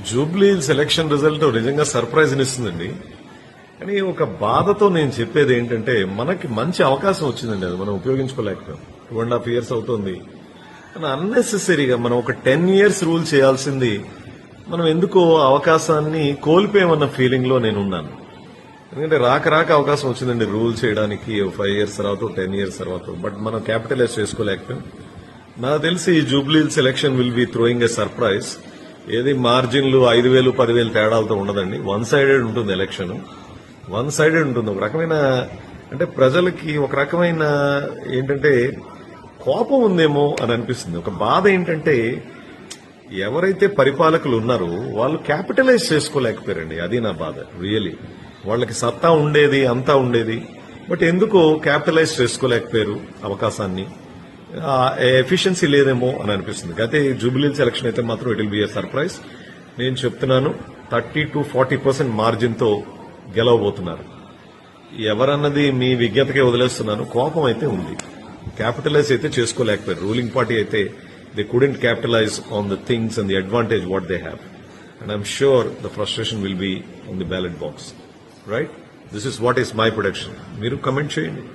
Jubilee Hills election result నిజంగా surprise ఇస్తుందండి. కానీ ఒక బాధతో నేను చెప్పేది ఏంటంటే మనకి మంచి అవకాశం వచ్చిందండి, అది మనం ఉపయోగించుకోలేకపోయాం. 2.5 years అవుతుంది. అన్నెసెసరీగా మనం ఒక 10 years రూల్ చేయాల్సింది మనం ఎందుకో అవకాశాన్ని కోల్పోయామన్న ఫీలింగ్ లో నేనున్నాను. ఎందుకంటే రాక అవకాశం వచ్చిందండి రూల్ చేయడానికి 5 years తర్వాత 10 years తర్వాత, బట్ మనం క్యాపిటలైజ్ చేసుకోలేకపోయాం. నాకు తెలిసి ఈ Jubilee Hills election will be throwing a surprise. ఏది మార్జిన్లు 5,000 10,000 తేడాలతో ఉండదండి. వన్ సైడెడ్ ఉంటుంది ఎలక్షన్, వన్ సైడెడ్ ఉంటుంది. ఒక రకమైన అంటే ప్రజలకి ఒక రకమైన ఏంటంటే కోపం ఉందేమో అని అనిపిస్తుంది. ఒక బాధ ఏంటంటే ఎవరైతే పరిపాలకులు ఉన్నారో వాళ్ళు క్యాపిటలైజ్ చేసుకోలేకపోయారండి. అది నా బాధ. రియలీ వాళ్ళకి సత్తా ఉండేది, అంతా ఉండేది, బట్ ఎందుకో క్యాపిటలైజ్ చేసుకోలేకపోయారు అవకాశాన్ని. ఎఫిషియన్సీ లేదేమో అని అనిపిస్తుంది. అయితే జూబ్లీహిల్స్ ఎలక్షన్ అయితే మాత్రం it will be a surprise. నేను చెప్తున్నాను 30 to 40% మార్జిన్ తో గెలవబోతున్నారు. ఎవరన్నది మీ విజ్ఞతకే వదిలేస్తున్నాను. కోపం అయితే ఉంది, క్యాపిటలైజ్ అయితే చేసుకోలేకపోయారు. రూలింగ్ పార్టీ అయితే they couldn't capitalise on the things and the advantage what they have. And I'm sure the frustration will be in the ballot box. Right, this is what is my production. మీరు comment చేయండి.